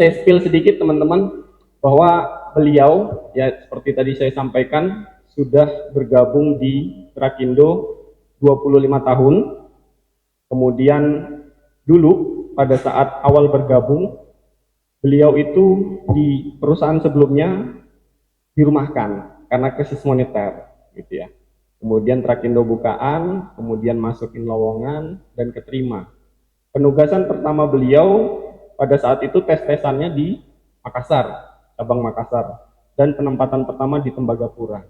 Saya spill sedikit teman-teman bahwa beliau ya seperti tadi saya sampaikan sudah bergabung di Trakindo 25 tahun. Kemudian dulu pada saat awal bergabung, beliau itu di perusahaan sebelumnya dirumahkan karena krisis moneter gitu ya. Kemudian Trakindo bukaan, kemudian masukin lowongan dan keterima. Penugasan pertama beliau pada saat itu tes-tesannya di Makassar, cabang Makassar, dan penempatan pertama di Tembagapura.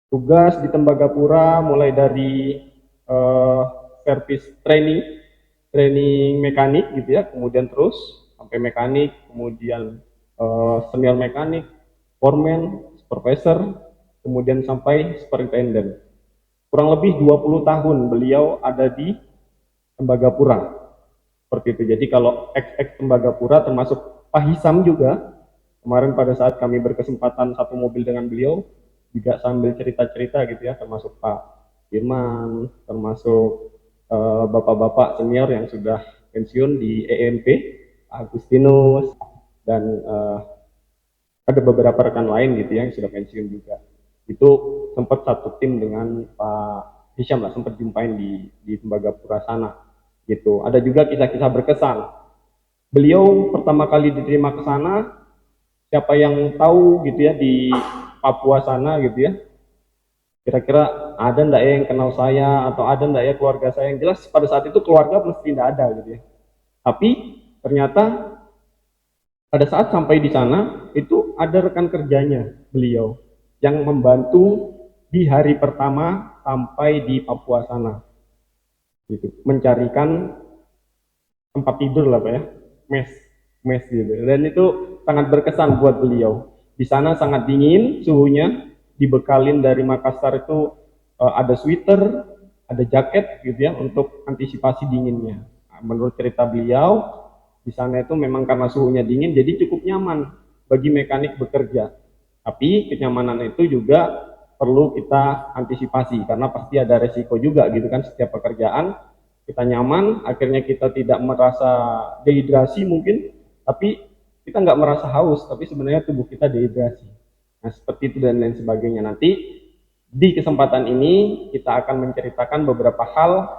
Tugas di Tembagapura mulai dari eh, service training mekanik gitu ya, kemudian terus sampai mekanik, kemudian senior mekanik, foreman, supervisor, kemudian sampai superintendent. Kurang lebih 20 tahun beliau ada di Tembagapura. Seperti itu. Jadi kalau ex Tembagapura termasuk Pak Hisam juga, kemarin pada saat kami berkesempatan satu mobil dengan beliau, juga sambil cerita-cerita gitu ya, termasuk Pak Firman, termasuk bapak-bapak senior yang sudah pensiun di EMP, Agustinus, dan ada beberapa rekan lain gitu ya yang sudah pensiun juga. Itu sempat satu tim dengan Pak Hisham lah, sempat jumpain di Tembagapura sana gitu. Ada juga kisah-kisah berkesan. Beliau pertama kali diterima ke sana, siapa yang tahu gitu ya di Papua sana gitu ya, kira-kira ada ndak ya yang kenal saya atau ada ndak ya keluarga saya. Yang jelas pada saat itu keluarga mesti tidak ada gitu ya. Tapi ternyata pada saat sampai di sana itu ada rekan kerjanya beliau yang membantu di hari pertama sampai di Papua sana gitu, mencarikan tempat tidur lah Pak ya, mes mes gitu. Dan itu sangat berkesan buat beliau. Di sana sangat dingin suhunya, dibekalin dari Makassar itu ada sweater, ada jaket gitu ya untuk antisipasi dinginnya. Nah, menurut cerita beliau, di sana itu memang karena suhunya dingin jadi cukup nyaman bagi mekanik bekerja. Tapi kenyamanan itu juga perlu kita antisipasi karena pasti ada resiko juga gitu kan, setiap pekerjaan kita nyaman, akhirnya kita tidak merasa dehidrasi mungkin, tapi kita nggak merasa haus, tapi sebenarnya tubuh kita dehidrasi. Nah, seperti itu dan lain sebagainya. Nanti di kesempatan ini kita akan menceritakan beberapa hal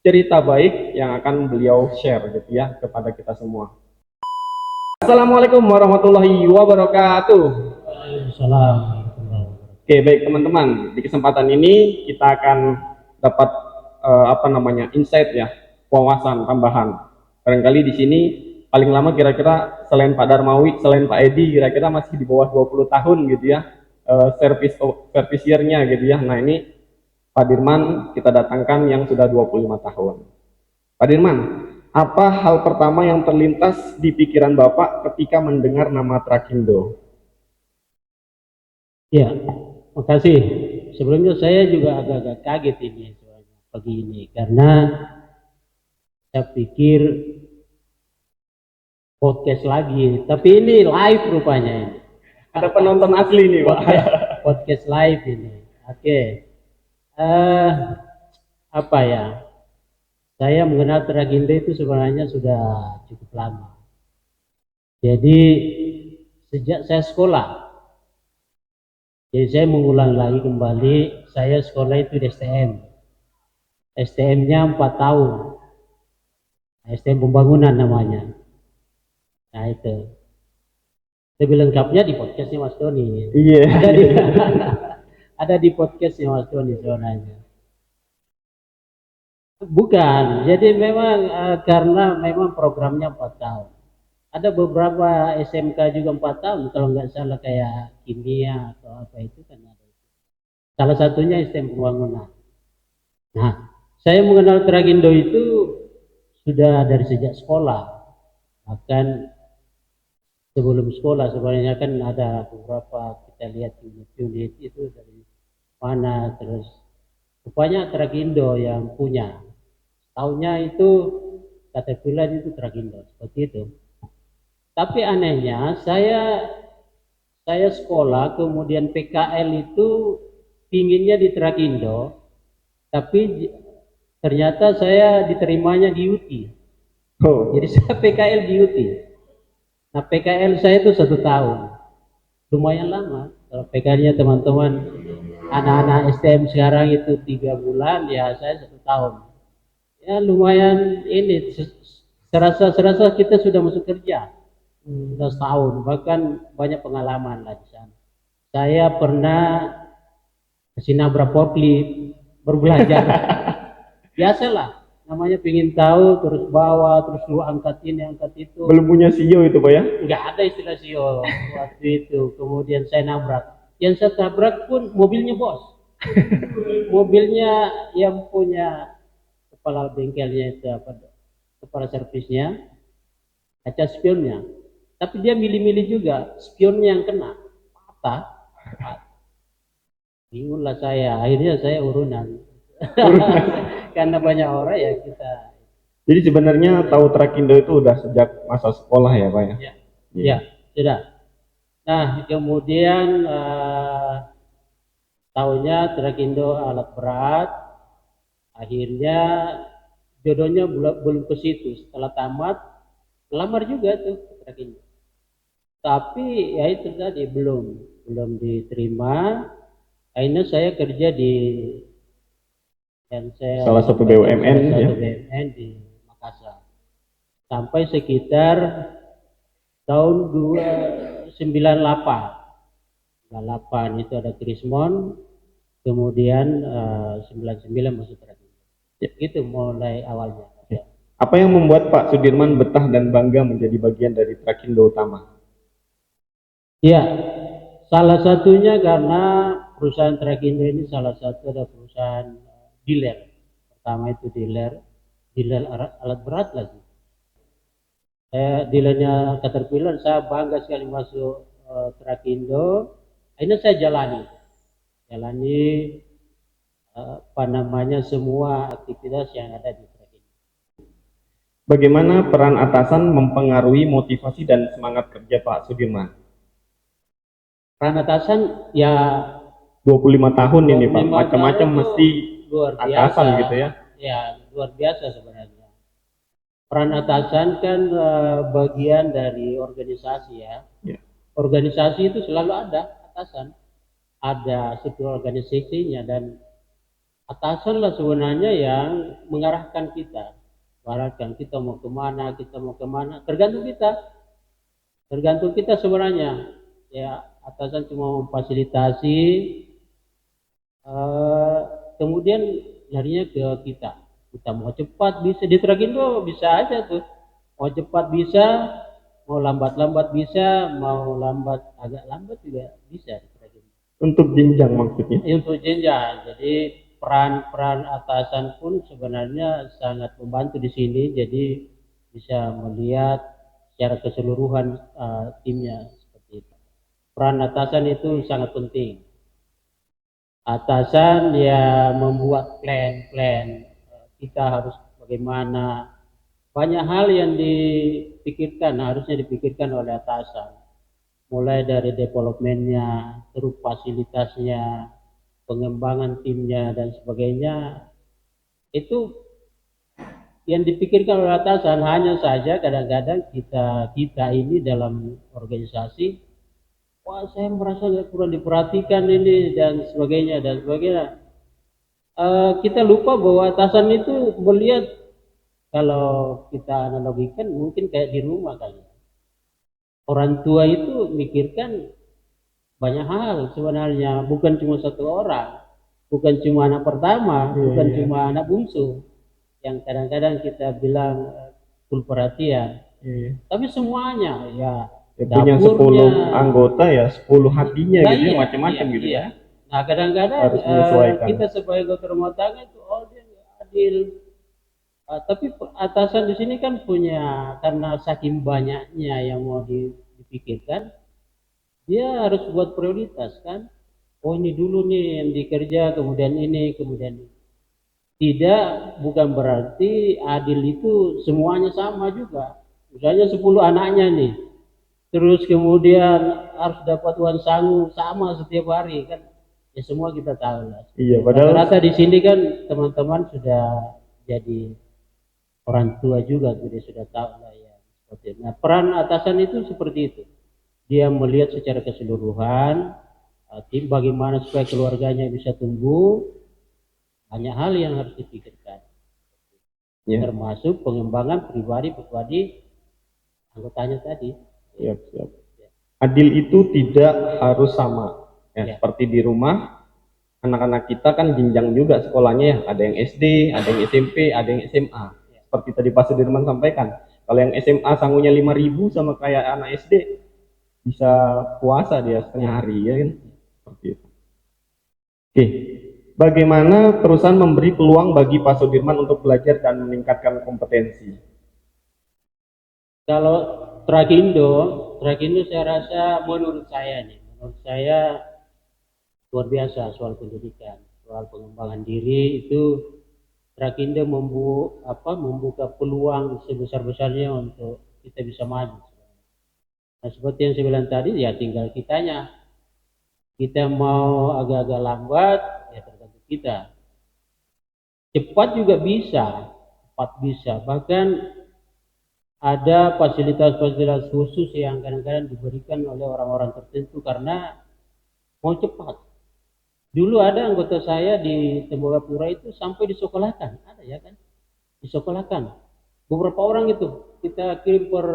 cerita baik yang akan beliau share gitu ya kepada kita semua. Assalamualaikum warahmatullahi wabarakatuh. Waalaikumsalam. Oke, baik teman-teman. Di kesempatan ini kita akan dapat apa namanya insight ya, wawasan tambahan. Barangkali di sini paling lama kira-kira selain Pak Darmawi, selain Pak Edi, kira-kira masih di bawah 20 tahun gitu ya, service year-nya gitu ya. Nah ini Pak Dirman kita datangkan yang sudah 25 tahun. Pak Dirman, apa hal pertama yang terlintas di pikiran Bapak ketika mendengar nama Trakindo? Ya, makasih. Sebelumnya saya juga agak-agak kaget ini soalnya pagi ini karena saya pikir podcast lagi, tapi ini live rupanya ini. Ada penonton asli nih Pak. Podcast live ini. Oke. Eh apa ya? Saya mengenal Tragindo itu sebenarnya sudah cukup lama. Jadi sejak saya sekolah. Jadi saya mengulang lagi kembali, saya sekolah itu di STM. STM-nya 4 tahun. STM pembangunan namanya. Nah itu. Lebih lengkapnya di podcastnya Mas Doni. Iya. Ada di ada di podcastnya Mas Doni sebenarnya. Bukan. Jadi memang karena memang programnya 4 tahun. Ada beberapa SMK juga 4 tahun kalau nggak salah kayak kimia atau apa itu kan ada. Salah satunya STM pembangunan. Nah, saya mengenal Tragindo itu sudah dari sejak sekolah. Bahkan sebelum sekolah sebenarnya kan ada beberapa kita lihat unit-unit itu dari mana, terus rupanya Tragindo yang punya. Tahunnya itu Caterpillar itu Tragindo seperti itu. Tapi anehnya saya sekolah kemudian PKL itu pinginnya di Tragindo, tapi ternyata saya diterimanya di UTI. Oh. Jadi saya PKL di UTI. Nah PKL saya itu 1 tahun, lumayan lama. Kalau PKL-nya teman-teman anak-anak STM sekarang itu 3 bulan, ya saya 1 tahun. Ya lumayan ini, serasa kita sudah masuk kerja. Sudah setahun, bahkan banyak pengalaman lah di sana. Saya pernah kasih nabrak forklift, baru belajar. Biasalah, namanya pingin tahu, terus bawa, terus lu angkat ini, angkat itu. Belum punya CEO itu Pak ya? Nggak ada istilah sio waktu itu. Kemudian saya nabrak. Yang saya tabrak pun mobilnya bos. Mobilnya yang punya kepala bengkelnya itu apa? Kepala servisnya, kaca spionnya. Tapi dia milih-milih juga, spionnya yang kena, patah. Bingunglah saya, akhirnya saya urunan. Karena banyak orang ya kita. Jadi sebenarnya tahu Trakindo itu udah sejak masa sekolah ya Pak ya? Ya, Iya. ya sudah. Nah kemudian tahunya Trakindo alat berat, akhirnya jodohnya belum ke situ. Setelah tamat, lamar juga tuh Trakindo. Tapi ya itu tadi belum diterima. Akhirnya saya kerja di dan saya Salah satu BUMN salah ya? satu BUMN di Makassar sampai sekitar tahun 298. 98 itu ada Krismon, kemudian 99 masuk terakhir. Ya. Itu mulai awalnya. Ya. Apa yang membuat Pak Sudirman betah dan bangga menjadi bagian dari Trakindo Utama? Ya, salah satunya karena perusahaan Trakindo ini salah satu ada perusahaan dealer. Pertama itu dealer alat berat lagi. Dealernya Caterpillar, saya bangga sekali masuk Trakindo. Akhirnya saya jalani apa namanya semua aktivitas yang ada di Trakindo. Bagaimana peran atasan mempengaruhi motivasi dan semangat kerja Pak Sudirman? Peran atasan ya 25 tahun ini Pak, 25 macam-macam tahun mesti luar atasan biasa. gitu ya? Ya luar biasa sebenarnya. Peran atasan kan bagian dari organisasi ya. Ya. Organisasi itu selalu ada atasan, ada struktur organisasinya, dan atasan lah sebenarnya yang mengarahkan kita. Mengarahkan kita mau kemana, tergantung kita sebenarnya. Ya atasan cuma memfasilitasi, kemudian larinya ke kita. Kita mau cepat bisa di Trakindo bisa aja tuh, mau cepat bisa, mau lambat bisa, mau agak lambat juga bisa di Trakindo. Untuk jenjang maksudnya? Untuk jenjang, jadi peran atasan pun sebenarnya sangat membantu di sini, jadi bisa melihat secara keseluruhan timnya seperti itu. Peran atasan itu sangat penting. Atasan ya membuat plan kita harus bagaimana, banyak hal yang harusnya dipikirkan oleh atasan, mulai dari developmentnya, terus fasilitasnya, pengembangan timnya dan sebagainya. Itu yang dipikirkan oleh atasan. Hanya saja kadang-kadang kita ini dalam organisasi, wah saya merasa kurang diperhatikan ini dan sebagainya. Kita lupa bahwa atasan itu melihat, kalau kita analogikan mungkin kayak di rumah kali. Orang tua itu mikirkan banyak hal sebenarnya, bukan cuma satu orang, bukan cuma anak pertama, bukan cuma anak bungsu yang kadang-kadang kita bilang full perhatian, tapi semuanya ya. Punya 10 anggota ya 10 hatinya gitu ya, macam-macam gitu ya. Nah kadang-kadang kita sebagai anggota rumah tangga itu dia nggak adil. Tapi atasan di sini kan punya, karena saking banyaknya yang mau dipikirkan, dia harus buat prioritas kan. Oh ini dulu nih yang dikerja, kemudian ini, kemudian ini. Tidak, bukan berarti adil itu semuanya sama juga. Misalnya 10 anaknya nih, terus kemudian harus dapat uang sangu sama setiap hari kan. Ya semua kita tahu lah. Iya, padahal rata-rata di sini kan teman-teman sudah jadi orang tua juga, sudah tahu lah ya. Nah, peran atasan itu seperti itu. Dia melihat secara keseluruhan tim bagaimana supaya keluarganya bisa tumbuh, banyak hal yang harus dipikirkan. Ya. Termasuk pengembangan pribadi anggotanya tadi. Siap, siap. Adil itu tidak harus sama. Ya. Seperti di rumah, anak-anak kita kan jenjang juga sekolahnya ya. Ada yang SD, ada yang SMP, ada yang SMA. Seperti tadi Pak Sudirman sampaikan. Kalau yang SMA sangunya 5.000 sama kayak anak SD, bisa puasa dia setengah hari ya kan. Seperti itu. Oke. Bagaimana perusahaan memberi peluang bagi Pak Sudirman untuk belajar dan meningkatkan kompetensi? Kalau Trakindo saya rasa menurut saya luar biasa soal pendidikan, soal pengembangan diri itu Trakindo membuka peluang sebesar-besarnya untuk kita bisa maju. Nah, seperti yang saya bilang tadi, ya tinggal kitanya. Kita mau agak-agak lambat, ya tergantung kita. Cepat juga bisa, cepat bisa. Bahkan ada fasilitas-fasilitas khusus yang kadang-kadang diberikan oleh orang-orang tertentu karena mau cepat. Dulu ada anggota saya di Tembagapura itu sampai disekolahkan, ada ya kan? Disekolahkan. Beberapa orang itu kita kirim per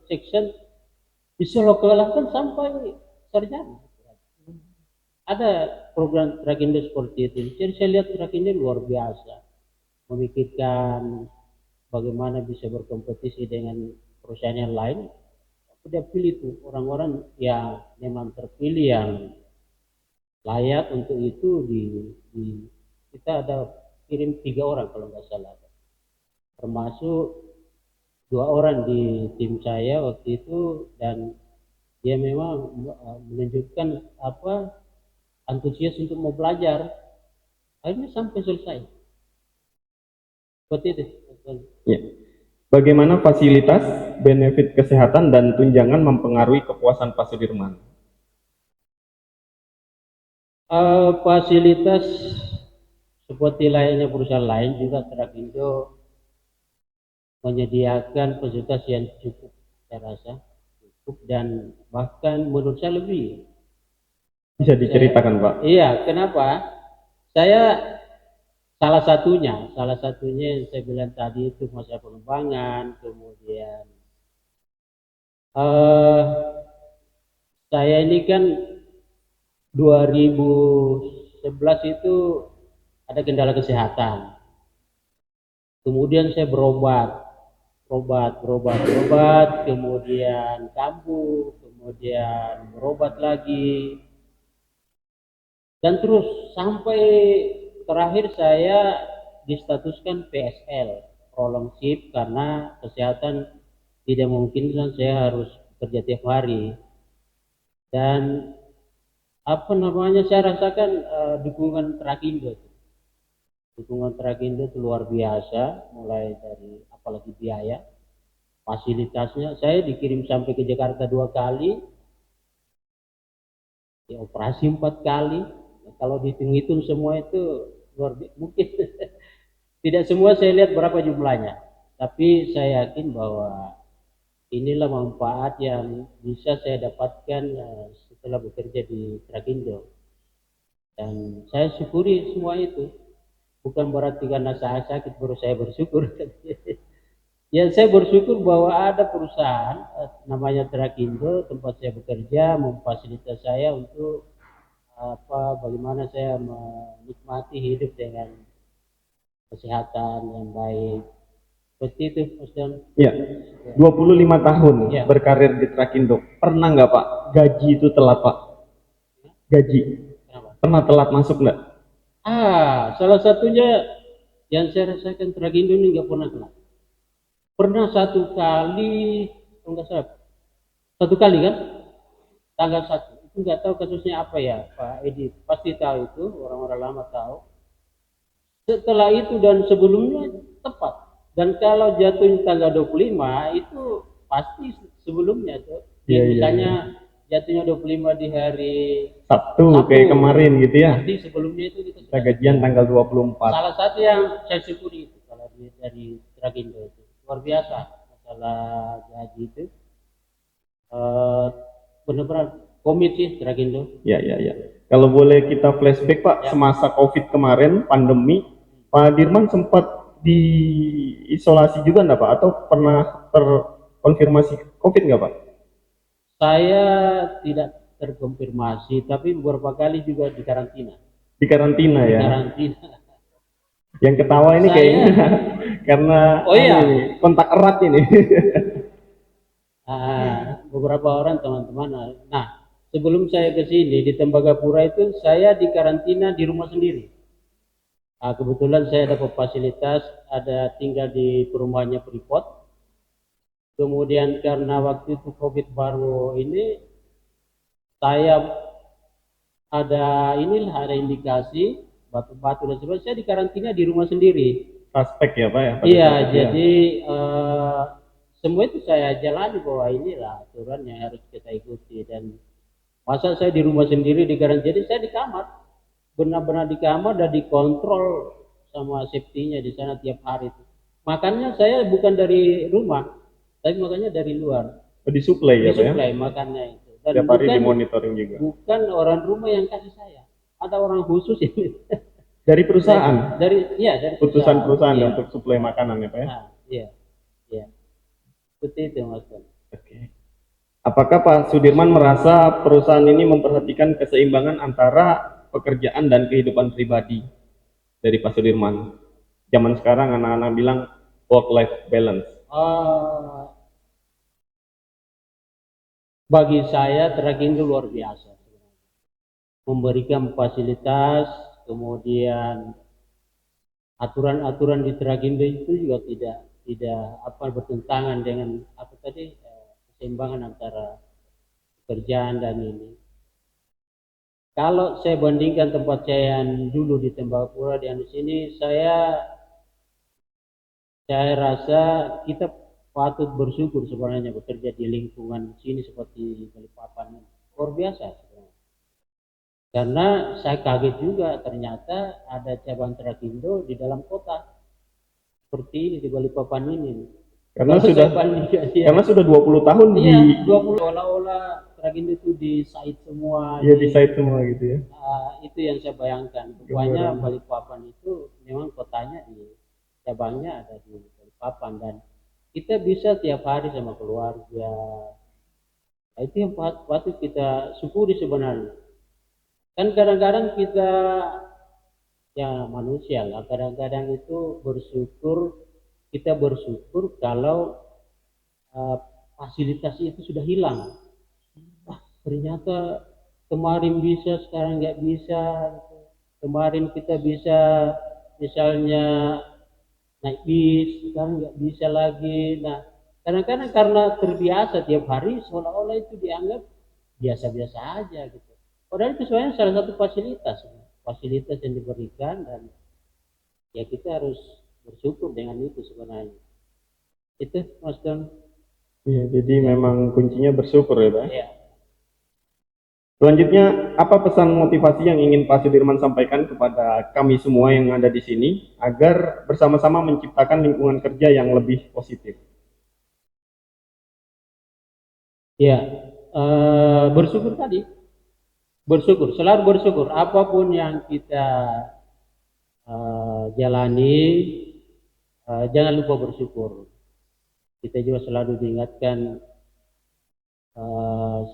section, disekolahkan sampai sarjana. Ada program Trakindo seperti itu. Jadi saya lihat Trakindo luar biasa, memikirkan bagaimana bisa berkompetisi dengan perusahaan yang lain. Dia pilih itu orang-orang yang memang terpilih yang layak untuk itu kita ada kirim 3 orang kalau nggak salah, termasuk 2 orang di tim saya waktu itu, dan dia memang menunjukkan antusias untuk mau belajar, akhirnya sampai selesai. Seperti itu. Ya. Bagaimana fasilitas, benefit kesehatan dan tunjangan mempengaruhi kepuasan Pak Sudirman? Fasilitas seperti layaknya perusahaan lain juga Trakindo menyediakan fasilitas yang cukup, saya rasa cukup, dan bahkan menurut saya lebih. Bisa diceritakan Pak? Iya, kenapa? Saya salah satunya yang saya bilang tadi itu masa pengembangan, kemudian saya ini kan 2011 itu ada kendala kesehatan. Kemudian saya berobat, kemudian kambuh, kemudian berobat lagi, dan terus sampai terakhir saya distatuskan PSL, prolong shift, karena kesehatan tidak memungkinkan saya harus kerja tiap hari. Dan saya rasakan dukungan Trakindo itu luar biasa, mulai dari apalagi biaya, fasilitasnya. Saya dikirim sampai ke Jakarta 2 kali, dioperasi 4 kali. Kalau dihitung-hitung semua itu luar biasa. Mungkin tidak semua saya lihat berapa jumlahnya, tapi saya yakin bahwa inilah manfaat yang bisa saya dapatkan setelah bekerja di Trakindo, dan saya syukuri semua itu. Bukan berarti karena saya sakit baru saya bersyukur. Ya, saya bersyukur bahwa ada perusahaan namanya Trakindo tempat saya bekerja memfasilitasi saya untuk bagaimana saya menikmati hidup dengan kesehatan yang baik. Seperti itu, Mas Dan. Ya, 25 tahun berkarir di Trakindo. Pernah nggak Pak gaji itu telat Pak? Gaji. Kenapa? Pernah telat masuk nggak? Salah satunya yang saya rasakan Trakindo ini nggak pernah telat. Pernah 1 kali, kalau nggak salah, 1 kali kan, tanggal 1. Itu nggak tahu kasusnya apa ya, Pak Edi pasti tahu itu, orang-orang lama tahu. Setelah itu dan sebelumnya tepat. Dan kalau jatuhnya tanggal 25 itu pasti sebelumnya tuh. Misalnya jatuhnya 25 di hari Sabtu kayak kemarin gitu ya. Nanti sebelumnya itu kita gajian tanggal 24. Salah satu yang saya syukuri itu kalau dari Trakindo itu luar biasa. masalah gaji itu eh, benar-benar komit sih Trakindo. Ya, ya, ya. Kalau boleh kita flashback Pak, Ya. semasa COVID kemarin, pandemi, Pak Dirman sempat diisolasi juga enggak Pak? Atau pernah terkonfirmasi COVID nggak Pak? Saya tidak terkonfirmasi, tapi beberapa kali juga di karantina. Di karantina Di ya. karantina. Yang ketawa ini Saya, kayaknya karena oh iya, ini, kontak erat ini. beberapa orang teman-teman. Nah, sebelum saya ke sini di Tembagapura itu saya di karantina di rumah sendiri. Kebetulan saya dapat fasilitas, ada tinggal di perumahannya Freeport. Kemudian karena waktu itu COVID baru ini, saya ada indikasi batu-batu dan sebagainya. Saya di karantina di rumah sendiri. Suspek ya Pak ya? Iya, jadi semua itu saya jalani bahwa inilah aturan yang harus kita ikuti. Dan masa saya di rumah sendiri di karantina, jadi saya di kamar, benar-benar di kamar dan dikontrol sama safety-nya di sana tiap hari. Makannya saya bukan dari rumah, tapi makannya dari luar. Disuplai ya Pak ya? Disuplai makannya itu. Dan Tiap hari dimonitoring juga. bukan orang rumah yang kasih saya, ada orang khusus ini. Dari perusahaan? Dari Perusahaan iya. untuk suplai makanan ya Pak ya? Iya, iya. Seperti itu Mas Don. Oke. Apakah Pak Sudirman merasa perusahaan ini memperhatikan keseimbangan antara pekerjaan dan kehidupan pribadi dari Pak Sudirman? Zaman sekarang anak-anak bilang work-life balance. Bagi saya Trakindo luar biasa. Memberikan fasilitas, kemudian aturan-aturan di Trakindo itu juga tidak bertentangan dengan keseimbangan antara pekerjaan dan ini. Kalau saya bandingkan tempat saya yang dulu di Tembagapura di sini, saya rasa kita patut bersyukur sebenarnya bekerja di lingkungan sini seperti Balikpapan ini. Luar biasa sebenarnya. Karena saya kaget juga ternyata ada cabang Trakindo di dalam kota seperti ini di Balikpapan ini. Karena sudah 20 tahun iya, 20 olah-olah Trakindo itu di site semua. Iya, di site semua gitu ya. Itu yang saya bayangkan. Rupanya Balikpapan itu memang kotanya di cabangnya ada di Balikpapan dan kita bisa tiap hari sama keluarga. Nah, itu yang patut kita syukuri sebenarnya. Kan kadang-kadang kita ya manusia lah, kadang-kadang itu kita bersyukur kalau fasilitas itu sudah hilang. Wah, ternyata kemarin bisa, sekarang nggak bisa. Kemarin kita bisa misalnya naik bis, sekarang nggak bisa lagi. Nah, kadang-kadang karena terbiasa tiap hari seolah-olah itu dianggap biasa-biasa aja gitu. Padahal itu sebenarnya salah satu fasilitas yang diberikan dan ya kita harus bersyukur dengan itu sebenarnya. Itu Mas Don. Iya, jadi memang kuncinya bersyukur ya Pak. Iya. Selanjutnya, apa pesan motivasi yang ingin Pak Sudirman sampaikan kepada kami semua yang ada di sini agar bersama-sama menciptakan lingkungan kerja yang lebih positif? Ya, bersyukur tadi. Selalu bersyukur. Apapun yang kita jalani, jangan lupa bersyukur. Kita juga selalu diingatkan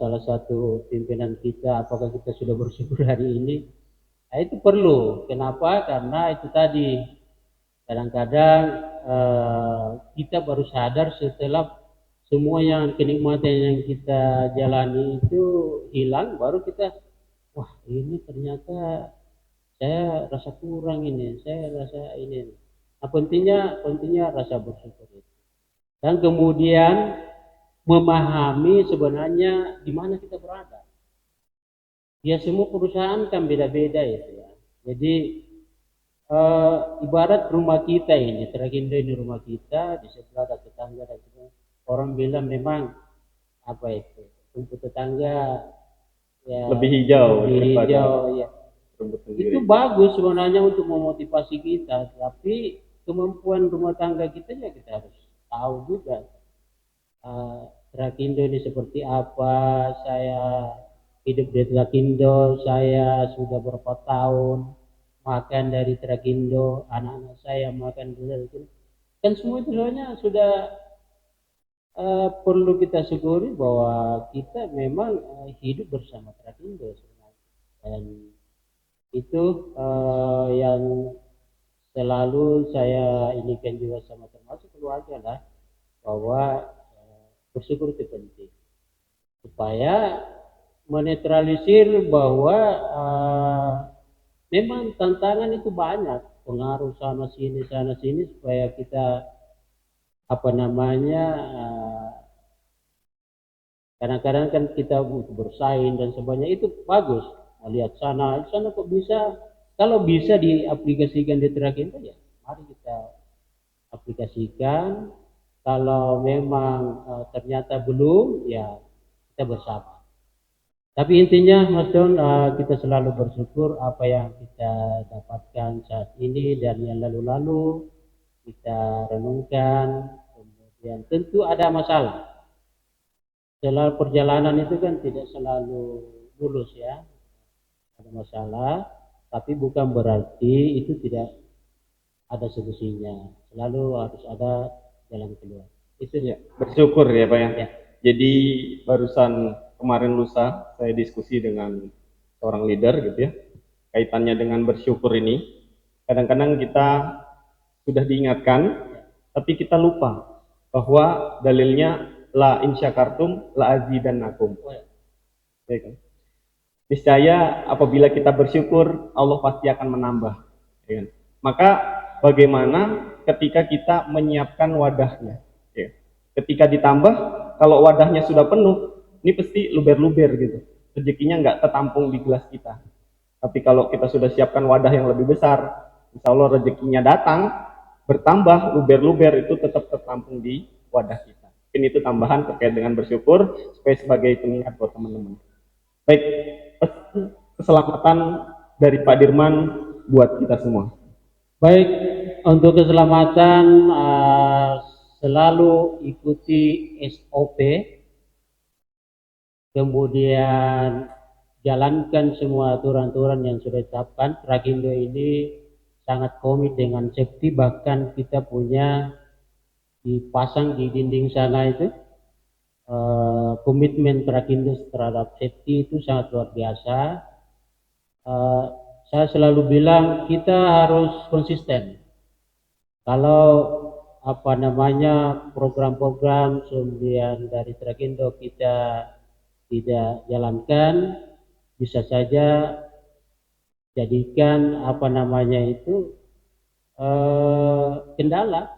salah satu pimpinan kita, apakah kita sudah bersyukur hari ini? Nah, itu perlu. Kenapa? Karena itu tadi kadang-kadang kita baru sadar setelah semua yang kenikmatan yang kita jalani itu hilang, baru kita wah ini ternyata saya rasa kurang ini, saya rasa ini. Nah, pentingnya rasa bersyukur itu. Dan kemudian memahami sebenarnya di mana kita berada. Ya semua perusahaan kan beda-beda itu ya. Jadi ibarat rumah kita ini, Trakindo ini rumah kita, di sebelah ada tetangga dan sebagainya. Orang bilang memang apa itu, rumput tetangga ya lebih hijau ya. Itu bagus sebenarnya untuk memotivasi kita, tapi kemampuan rumah tangga kita ya kita harus tahu juga. Trakindo ini seperti apa, saya hidup di Trakindo, saya sudah berapa tahun makan dari Trakindo, anak-anak saya makan dari Trakindo. Kan semua itu sebenarnya sudah perlu kita syukuri bahwa kita memang hidup bersama Trakindo sebenarnya. Dan itu yang selalu saya inikan juga sama termasuk keluarga lah, bahwa bersyukur itu penting supaya menetralisir bahwa memang tantangan itu banyak, pengaruh sana sini supaya kita apa namanya kadang-kadang kan kita butuh bersaing dan sebagainya, itu bagus melihat sana kok bisa, kalau bisa diaplikasikan di Trakinto ya mari kita aplikasikan, kalau memang ternyata belum ya kita bersama. Tapi intinya Mas Don, kita selalu bersyukur apa yang kita dapatkan saat ini dan yang lalu-lalu kita renungkan. Kemudian tentu ada masalah. Dalam perjalanan itu kan tidak selalu mulus ya, ada masalah. Tapi bukan berarti itu tidak ada solusinya. Selalu harus ada jalan keluar. Itu Ya, bersyukur ya Pak ya. ya. Jadi barusan kemarin lusa saya diskusi dengan seorang leader gitu ya, kaitannya dengan bersyukur ini. Kadang-kadang kita sudah diingatkan, tapi kita lupa bahwa dalilnya la in syakartum la azidannakum. Ya kan? Niscaya apabila kita bersyukur, Allah pasti akan menambah. Ya kan? Maka bagaimana ketika kita menyiapkan wadahnya? Ya. Ketika ditambah, kalau wadahnya sudah penuh, ini pasti luber-luber gitu. Rezekinya nggak tertampung di gelas kita. Tapi kalau kita sudah siapkan wadah yang lebih besar, insya Allah rezekinya datang, bertambah, luber-luber itu tetap tertampung di wadah kita. Ini itu tambahan terkait dengan bersyukur, supaya sebagai pengingat buat teman-teman. Baik, keselamatan dari Pak Dirman buat kita semua. Baik, untuk keselamatan selalu ikuti SOP, kemudian jalankan semua aturan-aturan yang sudah ditetapkan. Trakindo ini sangat komit dengan safety, bahkan kita punya dipasang di dinding sana itu komitmen Trakindo terhadap safety itu sangat luar biasa. Saya selalu bilang kita harus konsisten. Kalau apa namanya program-program kemudian dari Trakindo kita tidak jalankan, bisa saja jadikan apa namanya itu kendala,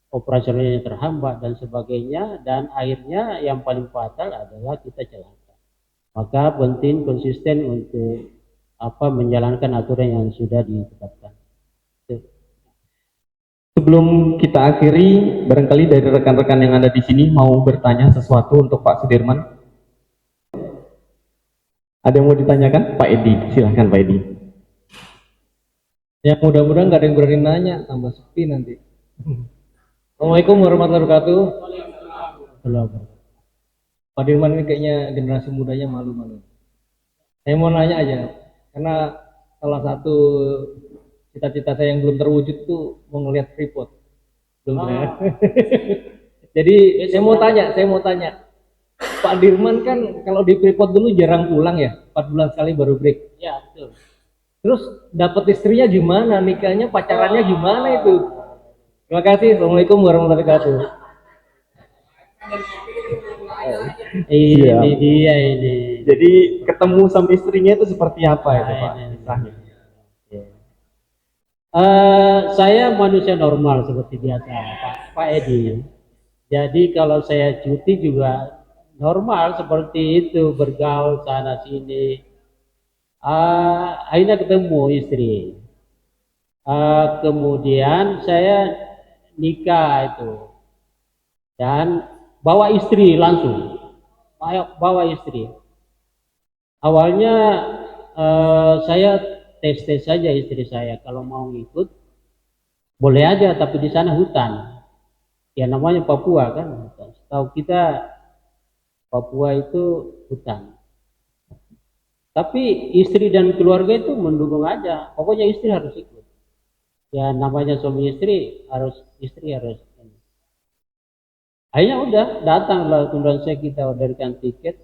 operasionalnya terhambat dan sebagainya, dan akhirnya yang paling fatal adalah kita jalankan. Maka penting konsisten untuk menjalankan aturan yang sudah ditetapkan. Sebelum kita akhiri, barangkali dari rekan-rekan yang ada di sini mau bertanya sesuatu untuk Pak Sudirman. Ada yang mau ditanyakan? Pak Edi, silahkan Pak Edi. Ya mudah-mudahan nggak ada yang berani nanya, tambah sepi nanti. Assalamualaikum warahmatullahi wabarakatuh. Pak Dirman ini kayaknya generasi mudanya malu-malu. Saya mau nanya aja, karena salah satu cita-cita saya yang belum terwujud tuh mau ngelihat Freeport. Belum ya. Jadi saya mau tanya. Pak Dirman kan kalau di Freeport dulu jarang pulang ya, 4 bulan sekali baru break. Ya, betul. Terus dapat istrinya gimana, nikahnya, pacarannya gimana itu? Terima kasih. Assalamualaikum warahmatullahi wabarakatuh. Ini dia ini. Jadi ketemu sama istrinya itu seperti apa itu Pak? Kisahnya. Saya manusia normal seperti biasa, Pak Edi. Jadi kalau saya cuti juga normal seperti itu, bergaul sana sini. Akhirnya ketemu istri. Kemudian saya nikah itu dan bawa istri langsung. Bawa istri. Awalnya saya tes saja istri saya, kalau mau ngikut boleh aja, tapi di sana hutan. Ya namanya Papua kan. tahu kita Papua itu hutan. Tapi istri dan keluarga itu mendukung aja. Pokoknya istri harus ikut. Ya namanya suami istri harus. Akhirnya udah datanglah kemudian kita orderkan tiket.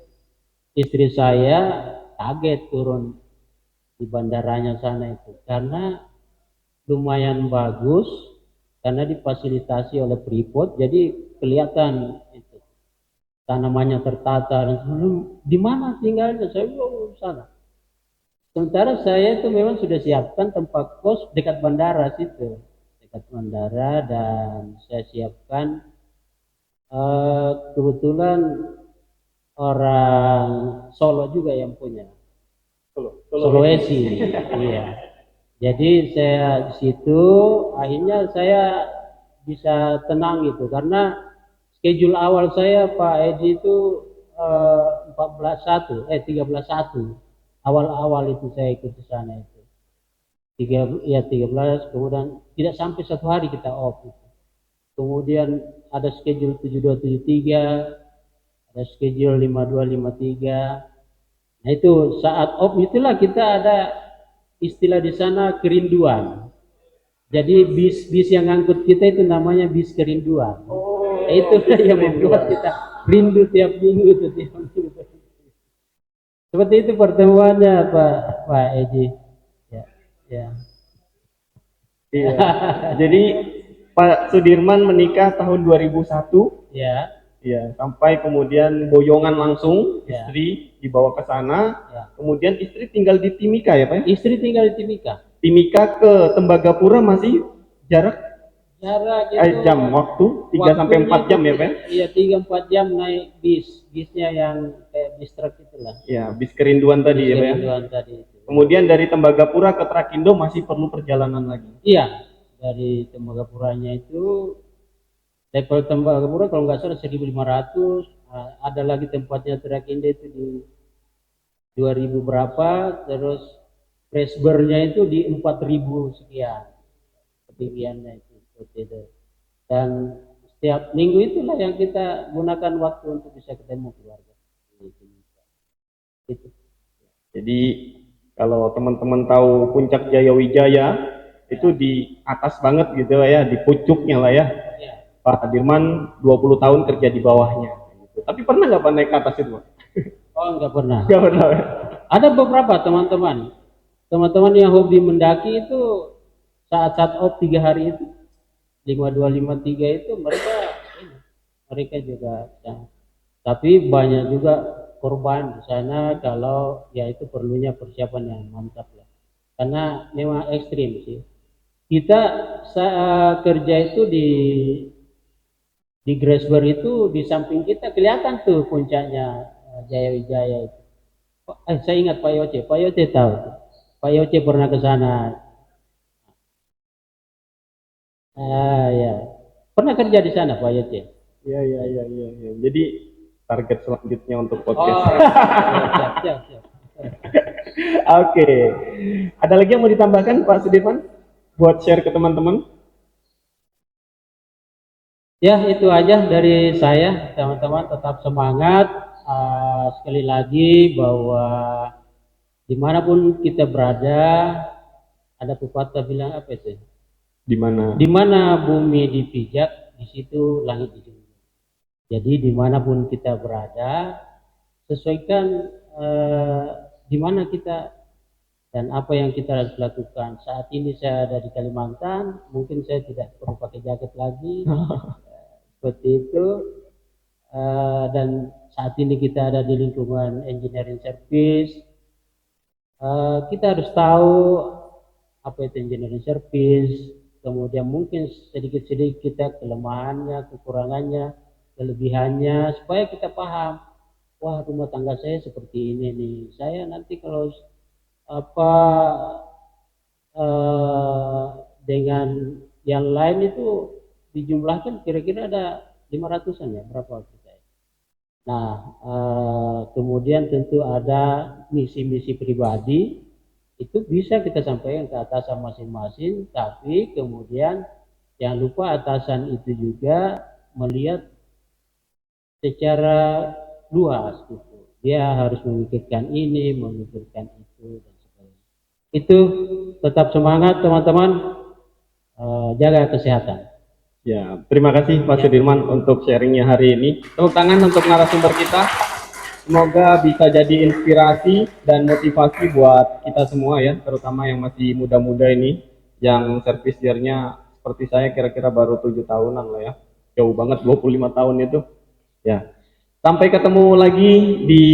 Istri saya kaget turun di bandaranya sana itu karena lumayan bagus karena difasilitasi oleh Freeport jadi kelihatan itu tanamannya tertata dan sebelum di mana tinggalnya saya bilang sana. Sementara saya itu memang sudah siapkan tempat kos dekat bandara situ, dekat bandara dan saya siapkan kebetulan orang Solo juga yang punya. Sulawesi. Iya. Jadi saya di situ akhirnya saya bisa tenang itu karena schedule awal saya Pak Edi itu 13.1 awal-awal itu saya ikut di sana itu 13 kemudian tidak sampai 1 hari kita off itu. Kemudian ada schedule 7273 ada schedule 5253. Nah itu saat off itulah kita ada istilah di sana kerinduan. Jadi bis yang ngangkut kita itu namanya bis kerinduan. Nah, itu yang membuat kita rindu tiap minggu itu tiap minggu. Seperti itu pertemuannya Pak Eji. Ya, ya. Iya. Jadi Pak Sudirman menikah tahun 2001. Ya. Iya, sampai kemudian boyongan langsung Ya. istri dibawa ke sana. Ya. Kemudian istri tinggal di Timika ya, Pak? Ya? Istri tinggal di Timika. Timika ke Tembagapura masih jarak itu jam waktu 3 sampai 4 jam ya, Pak? Iya, 3-4 jam naik bisnya yang kayak bis truk itulah. Ya, bis kerinduan tadi ya, Pak. Kerinduan tadi itu. Kemudian dari Tembagapura ke Trakindo masih perlu perjalanan lagi. Iya, dari Tembagapuranya itu level Tembagapura kalau nggak salah 1.500, ada lagi tempatnya Trakindo itu di 2.000 berapa, terus Presbernya itu di 4.000 sekian ketinggiannya itu. Dan setiap minggu itulah yang kita gunakan waktu untuk bisa ketemu keluarga. Itu. Jadi kalau teman-teman tahu Puncak Jayawijaya itu di atas banget gitu ya, di pucuknya lah ya. Ya. Pak Dirman 20 tahun kerja di bawahnya. Gitu. Tapi pernah nggak Pak naik ke atas itu? Oh nggak pernah. Nggak pernah. Ya? Ada beberapa teman-teman yang hobi mendaki itu saat-saat off 3 hari itu 5253 itu mereka juga ya. Tapi banyak juga korban di sana kalau ya itu perlunya persiapan yang mantap lah karena memang ekstrim sih kita kerja itu di Grasberg itu di samping kita kelihatan tuh puncaknya Jayawijaya itu. Saya ingat Pak Yoce tahu Pak Yoce pernah ke sana. Ya. Pernah kerja di sana Pak Yoce? Iya. Jadi target selanjutnya untuk podcast. Siap. Oke. Ada lagi yang mau ditambahkan Pak Sudirman buat share ke teman-teman? Ya itu aja dari saya teman-teman tetap semangat sekali lagi bahwa dimanapun kita berada ada pepatah bilang apa itu? Di mana bumi dipijak di situ langit dijunjung. Jadi dimanapun kita berada sesuaikan di mana kita dan apa yang kita harus lakukan. Saat ini saya ada di Kalimantan, mungkin saya tidak perlu pakai jaket lagi. Seperti itu dan saat ini kita ada di lingkungan engineering service kita harus tahu apa itu engineering service kemudian mungkin sedikit-sedikit kita kelemahannya, kekurangannya, kelebihannya supaya kita paham wah rumah tangga saya seperti ini nih saya nanti kalau dengan yang lain itu dijumlahkan kira-kira ada 500-an ya berapa kita. Nah kemudian tentu ada misi-misi pribadi itu bisa kita sampaikan ke atasan masing-masing tapi kemudian jangan lupa atasan itu juga melihat secara luas gitu. Dia harus memikirkan ini, memikirkan itu dan sebagainya. Itu tetap semangat teman-teman, jaga kesehatan. Ya, terima kasih Pak Sudirman untuk sharingnya hari ini. Tepuk tangan untuk narasumber kita. Semoga bisa jadi inspirasi dan motivasi buat kita semua ya, terutama yang masih muda-muda ini, yang service year-nya seperti saya kira-kira baru 7 tahunan lah ya. Jauh banget 25 tahun itu. Ya. Sampai ketemu lagi di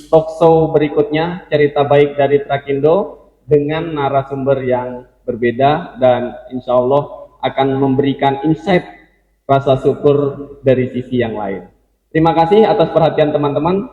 talkshow berikutnya, cerita baik dari Trakindo dengan narasumber yang berbeda dan insya Allah akan memberikan insight rasa syukur dari sisi yang lain. Terima kasih atas perhatian teman-teman.